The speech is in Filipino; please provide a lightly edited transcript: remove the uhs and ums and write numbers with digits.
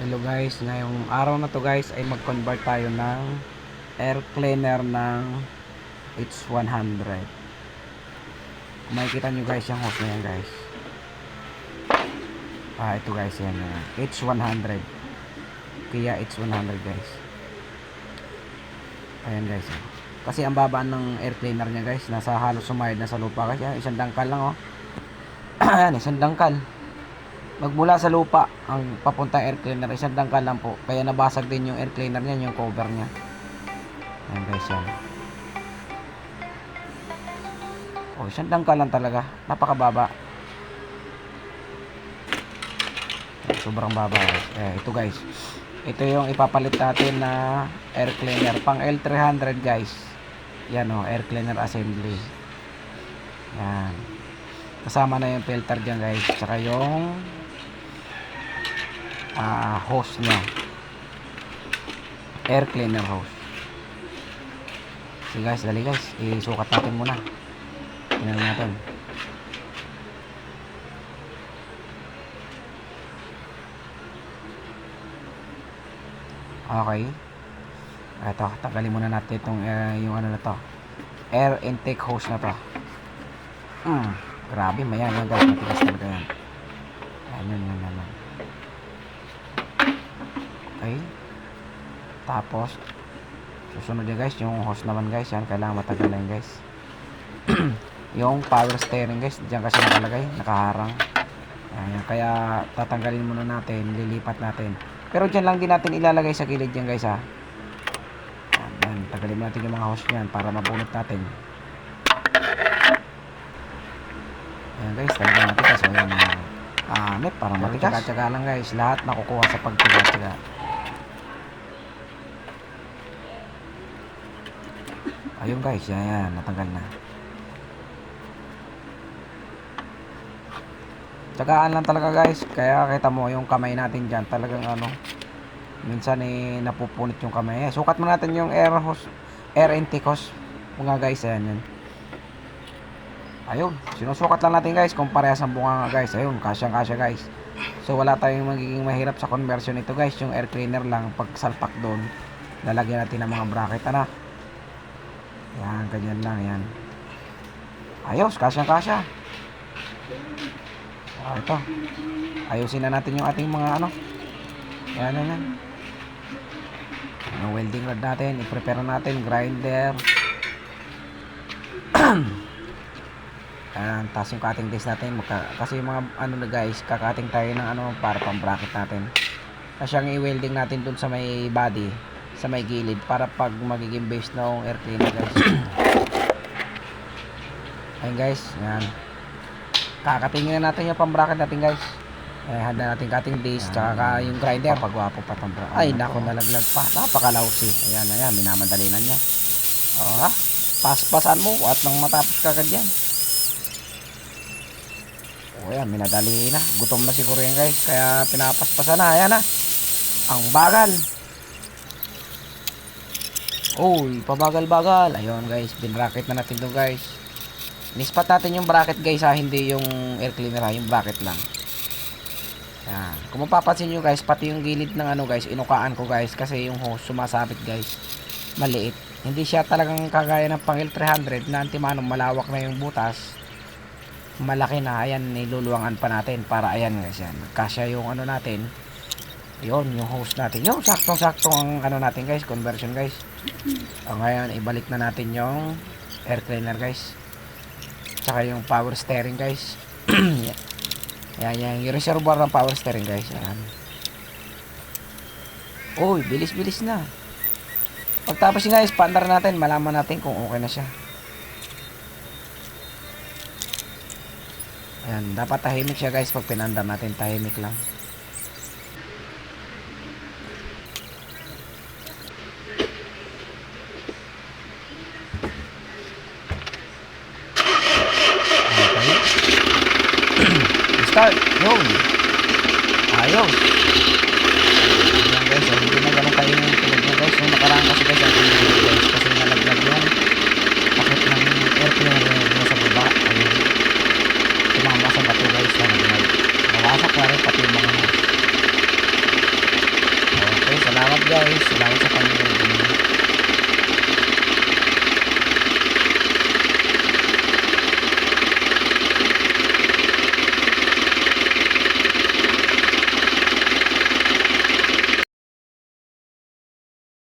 Hello guys, ngayong araw na to guys ay mag-convert tayo ng air cleaner ng H100. Kung makikita nyo guys yung hose na yan guys. Ito guys yan, H100 Kia H100 guys. Ayan guys. Kasi ang baba ng air cleaner nya guys, nasa halos sumayad na sa lupa guys. Isang dangkal lang oh. Ayan, isang dangkal. Magmula sa lupa ang papuntang air cleaner, isang dangkal lang po. Kaya nabasag din yung air cleaner niya, yung cover niya. Ayan guys yan. Oh, isang dangkal lang talaga. Napakababa. Sobrang baba guys. Ito guys. Ito yung ipapalit natin na air cleaner. Pang L300 guys. Yan o, air cleaner assembly. Yan. Kasama na yung filter dyan guys. Tsaka yung hose nya, air cleaner hose. Sige guys, dali guys, isukat natin muna. Tingnan natin. Okay, ito, tanggalin muna natin itong yung ano na to, air intake hose na to. Grabe, mayan yan guys, matigas talaga yan. Yan. Okay. Tapos susunod yan guys, yung hose naman guys, yan kailangan matagal na yan guys. Yung power steering guys, diyan kasi nakalagay, nakaharang. Ayan, kaya tatanggalin muna natin, lilipat natin. Pero diyan lang din natin ilalagay sa gilid yan guys ha. Ayan, tagalin natin yung mga hose niyan para mabunot natin. Ayan guys, talagang matigas. Ayan, parang matigas. Tsaga lang guys, lahat nakukuha sa pagtsaga-tsaga. Ayun guys, yan, natanggal na. Tsagaan lang talaga guys. Kaya kita mo yung kamay natin dyan, talagang minsan napupunit yung kamay. Sukat mo natin yung air hose, air intake hose mga guys. Ayan. Ayun, sinusukat lang natin guys kung parehas ang bunga guys. Ayun, kasyang-kasya guys. So wala tayong magiging mahirap sa conversion nito guys. Yung air cleaner lang, pag salpak doon, lalagyan natin ng mga bracket Yan, ganyan lang yan. Ayos, kasyang-kasya. Ito, ayusin na natin yung ating mga yan. Yung welding rod natin, i-prepare natin, grinder. Ayan, taas yung cutting disc natin. Kasi yung mga na guys, kakating tayo ng para pang bracket natin. Kasi ang i-welding natin dun sa may body, sa may gilid, para pag magiging base ng air cleaner guys. Ayun guys, yan. Kakatingin na natin yung pang-bracket natin guys. Handa natin cutting disc, tsaka yung grinder. Papagwapo pa itong bracket. Ay nako, nalaglag pa. Napakalawsi. Ayan, minamadali na niya. Paspasan mo at nang matapos ka dyan. Ayan, minadali na. Gutom na siguro yan guys, kaya pinapaspasan na. Ayan na. Ang bagal. Uy, pabagal-bagal. Ayun guys, binracket na natin ito guys. Nispat natin yung bracket guys hindi yung air cleaner yung bracket lang. Yan. Kung mapapansin nyo guys, pati yung gilid ng guys, inukaan ko guys, kasi yung hose sumasabit guys, maliit. Hindi siya talagang kagaya ng pang L300 na antimanong malawak na yung butas. Malaki na, ayan, niluluwangan pa natin para ayan guys, yan. Kasya yung natin. Yun, yung hose natin. Yung saktong-saktong ang natin guys, conversion guys. Ngayon, ibalik na natin yung air cleaner guys. Tsaka yung power steering guys. Yan, yung reservoir ng power steering guys. Yan. Uy, bilis na. Pagtapos guys, paandar natin, malaman natin kung okay na siya. Ayan, dapat tahimik siya guys pag pinandar natin, tahimik lang. Start. Yun. Ayos. Ayan guys, hindi na ganun kayo yung tulog niya guys. Yung nakaraan kasi guys, kasi nalaglag yung takip ng air cleaner mo sa baba. Ayun. Tumama sa bato guys na naglag. Nawasak na rin pati yung mga guys. Salamat sa panonood.